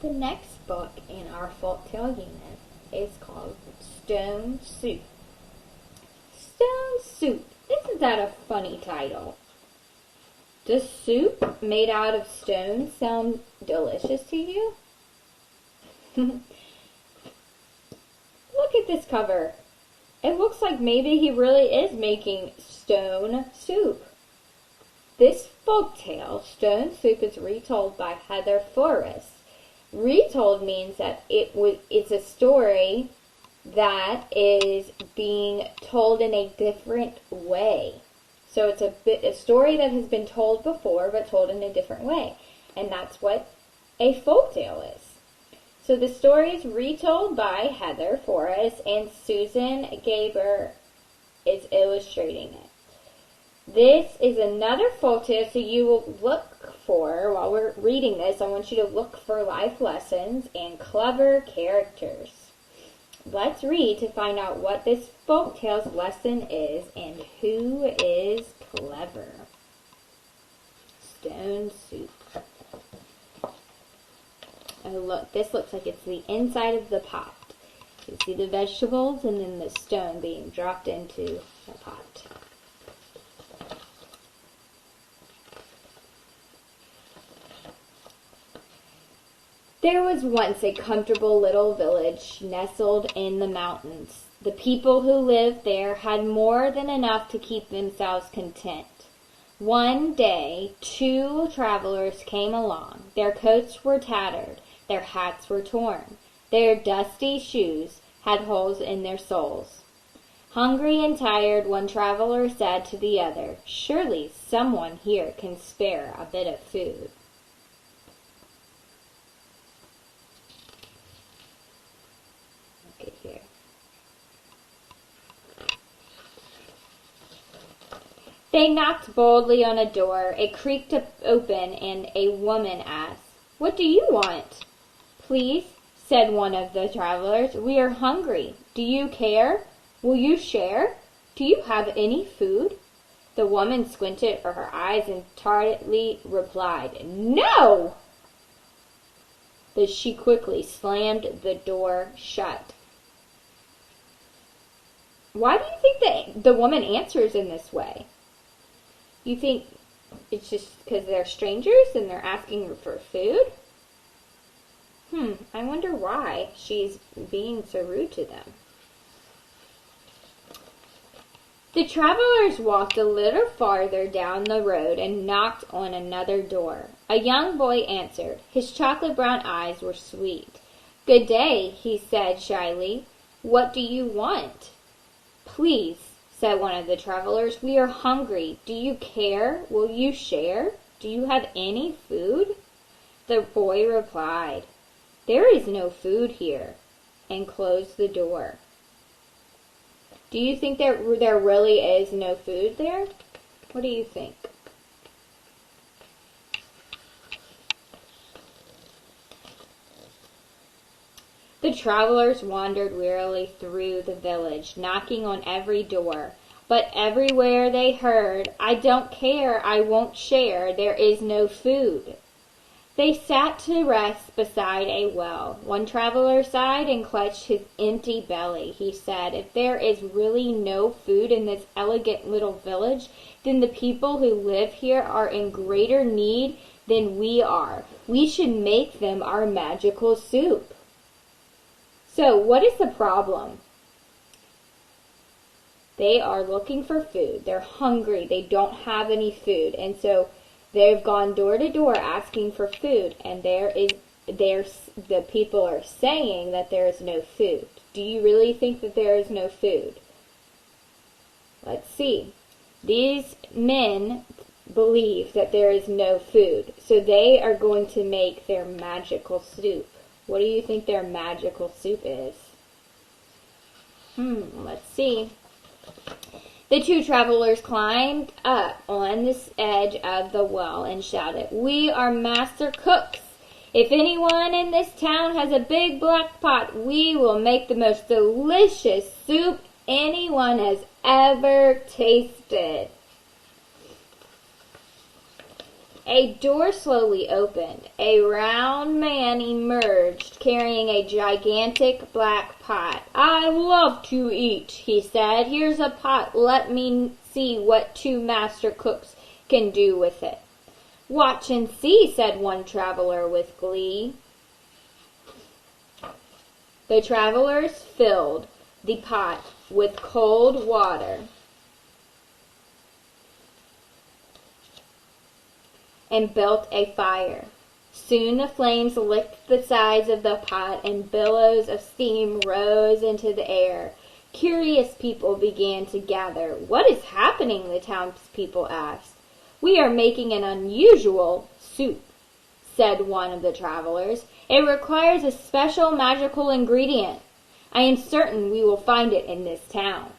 The next book in our folktale unit is called Stone Soup. Stone Soup. Isn't that a funny title? Does soup made out of stone sound delicious to you? Look at this cover. It looks like maybe he really is making stone soup. This folktale, Stone Soup, is retold by Heather Forrest. Retold means that it's a story that is being told in a different way. So it's a story that has been told before, but told in a different way. And that's what a folktale is. So the story is retold by Heather Forrest, and Susan Gaber is illustrating it. This is another folktale, so you will look for, while we're reading this, I want you to look for life lessons and clever characters. Let's read to find out what this folktale's lesson is and who is clever. Stone Soup. Oh look, this looks like it's the inside of the pot. You see the vegetables and then the stone being dropped into the pot. There was once a comfortable little village nestled in the mountains. The people who lived there had more than enough to keep themselves content. One day, 2 travelers came along. Their coats were tattered, their hats were torn, their dusty shoes had holes in their soles. Hungry and tired, one traveler said to the other, "Surely someone here can spare a bit of food." Here. They knocked boldly on a door. It creaked open, and a woman asked, "What do you want?" "Please," said one of the travelers, "we are hungry. Do you care? Will you share? Do you have any food?" The woman squinted her eyes and tartly replied, "No!" But she quickly slammed the door shut. Why do you think that the woman answers in this way? You think it's just because they're strangers and they're asking for food? I wonder why she's being so rude to them. The travelers walked a little farther down the road and knocked on another door. A young boy answered. His chocolate brown eyes were sweet. "Good day," he said shyly. "What do you want?" "Please," said one of the travelers, "we are hungry. Do you care? Will you share? Do you have any food?" The boy replied, "There is no food here," and closed the door. Do you think there really is no food there? What do you think? The travelers wandered wearily through the village, knocking on every door. But everywhere they heard, "I don't care, I won't share, there is no food." They sat to rest beside a well. One traveler sighed and clutched his empty belly. He said, "If there is really no food in this elegant little village, then the people who live here are in greater need than we are. We should make them our magical soup." So, what is the problem? They are looking for food. They're hungry. They don't have any food. And so they've gone door to door asking for food. And the people are saying that there is no food. Do you really think that there is no food? Let's see. These men believe that there is no food. So they are going to make their magical soup. What do you think their magical soup is? Let's see. The 2 travelers climbed up on the edge of the well and shouted, "We are master cooks. If anyone in this town has a big black pot, we will make the most delicious soup anyone has ever tasted." A door slowly opened. A round man emerged, carrying a gigantic black pot. "I love to eat," he said. "Here's a pot. Let me see what two master cooks can do with it." "Watch and see," said one traveler with glee. The travelers filled the pot with cold water and built a fire. Soon the flames licked the sides of the pot and billows of steam rose into the air. Curious people began to gather. "What is happening?" the townspeople asked. "We are making an unusual soup," said one of the travelers. "It requires a special magical ingredient. I am certain we will find it in this town."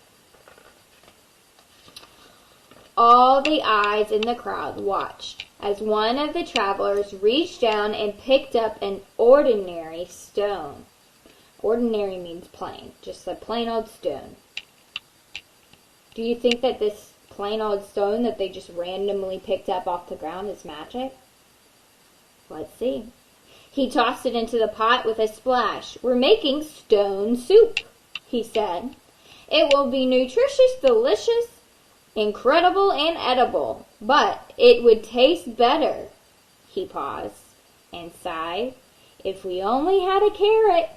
All the eyes in the crowd watched as one of the travelers reached down and picked up an ordinary stone. Ordinary means plain, just a plain old stone. Do you think that this plain old stone that they just randomly picked up off the ground is magic? Let's see. He tossed it into the pot with a splash. "We're making stone soup," he said. "It will be nutritious, delicious, incredible, and edible, but it would taste better." He paused and sighed. "If we only had a carrot."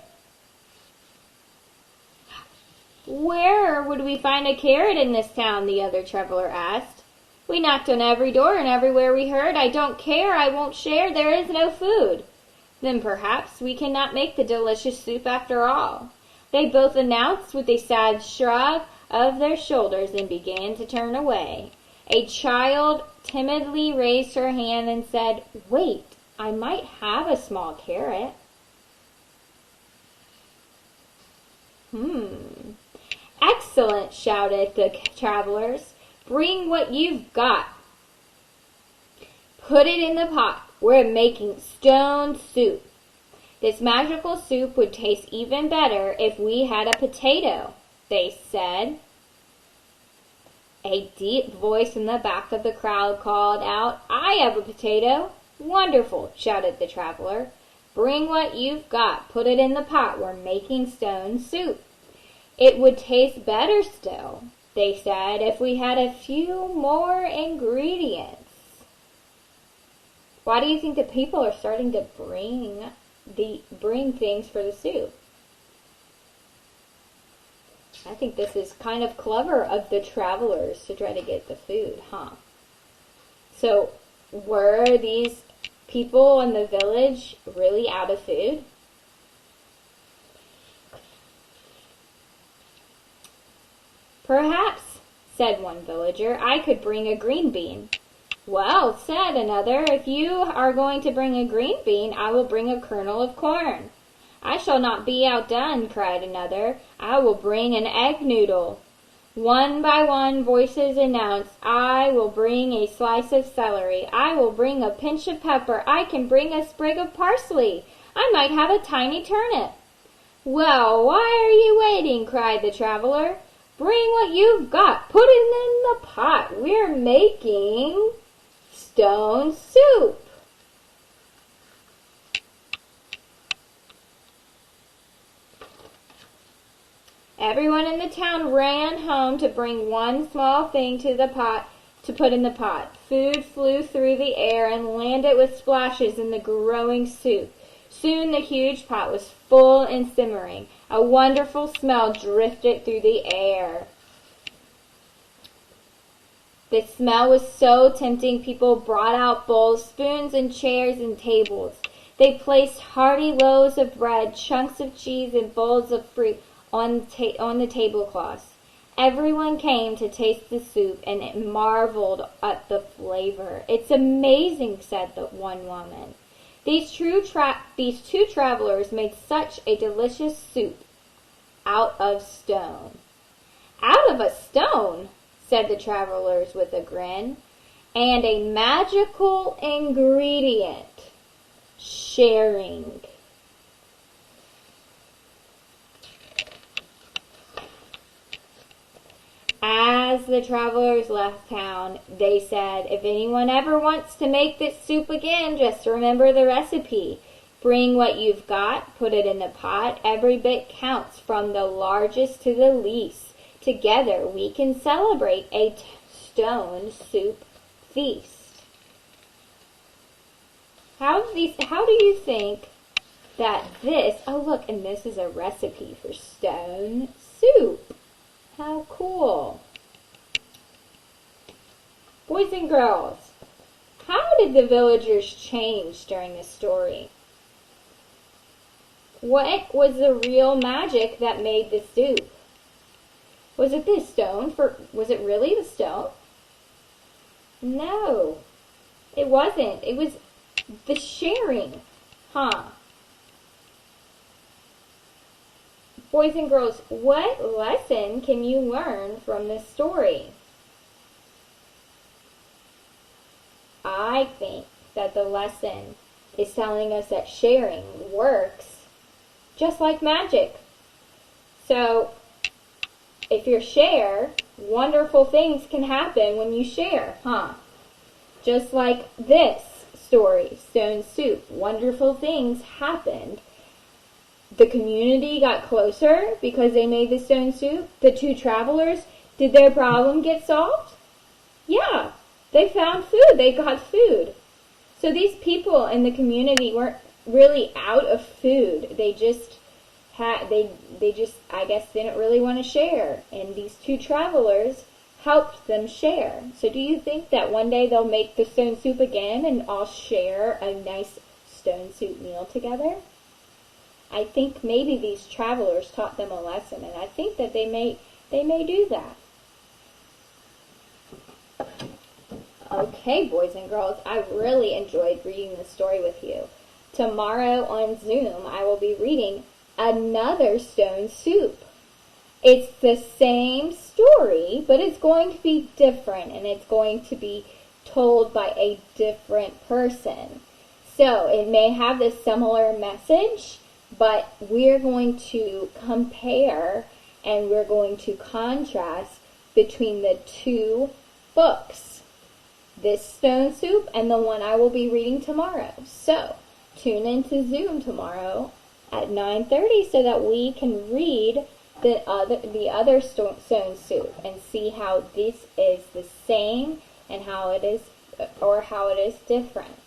"Where would we find a carrot in this town?" the other traveler asked. "We knocked on every door and everywhere we heard, 'I don't care, I won't share, there is no food.'" "Then perhaps we cannot make the delicious soup after all," they both announced with a sad shrug of their shoulders and began to turn away. A child timidly raised her hand and said, "Wait, I might have a small carrot." "Excellent," shouted the travelers. "Bring what you've got. Put it in the pot. We're making stone soup. This magical soup would taste even better if we had a potato," they said. A deep voice in the back of the crowd called out, "I have a potato." "Wonderful," shouted the traveler. "Bring what you've got. Put it in the pot. We're making stone soup. It would taste better still," they said, "if we had a few more ingredients." Why do you think that people are starting to bring things for the soup? I think this is kind of clever of the travelers to try to get the food, huh? So, were these people in the village really out of food? "Perhaps," said one villager, "I could bring a green bean." "Well," said another, "if you are going to bring a green bean, I will bring a kernel of corn." "I shall not be outdone," cried another. "I will bring an egg noodle." One by one voices announced, "I will bring a slice of celery. I will bring a pinch of pepper. I can bring a sprig of parsley. I might have a tiny turnip." "Well, why are you waiting?" cried the traveler. "Bring what you've got. Put it in the pot. We're making stone soup." Everyone in the town ran home to bring one small thing to put in the pot. Food flew through the air and landed with splashes in the growing soup. Soon the huge pot was full and simmering. A wonderful smell drifted through the air. The smell was so tempting, people brought out bowls, spoons, and chairs and tables. They placed hearty loaves of bread, chunks of cheese, and bowls of fruit on the tablecloths. Everyone came to taste the soup and marveled at the flavor. "It's amazing," said the one woman. These two travelers made such a delicious soup out of stone." "Out of a stone?" said the travelers with a grin. "And a magical ingredient, sharing." As the travelers left town, they said, if anyone ever wants to make this soup again, just remember the recipe. Bring what you've got, put it in the pot. Every bit counts, from the largest to the least. Together we can celebrate a stone soup feast. How do you think that this, oh look, and this is a recipe for stone soup. How cool. Boys and girls, how did the villagers change during this story? What was the real magic that made the soup? Was it the stone? Was it really the stone? No, it wasn't. It was the sharing, huh? Boys and girls, what lesson can you learn from this story? I think that the lesson is telling us that sharing works just like magic. So, if you share, wonderful things can happen when you share, huh? Just like this story, Stone Soup. Wonderful things happened. The community got closer because they made the stone soup. The two travelers, did their problem get solved? Yeah, they found food. They got food. So these people in the community weren't really out of food. They just I guess didn't really want to share. And these two travelers helped them share. So do you think that one day they'll make the stone soup again and all share a nice stone soup meal together? I think maybe these travelers taught them a lesson, and I think that they may do that. Okay, boys and girls, I really enjoyed reading this story with you. Tomorrow on Zoom, I will be reading another stone soup. It's the same story, but it's going to be different, and it's going to be told by a different person. So it may have this similar message, but we're going to compare and we're going to contrast between the two books, this stone soup and the one I will be reading tomorrow. So tune into Zoom tomorrow at 9:30 so that we can read the other stone soup and see how this is the same and how it is different.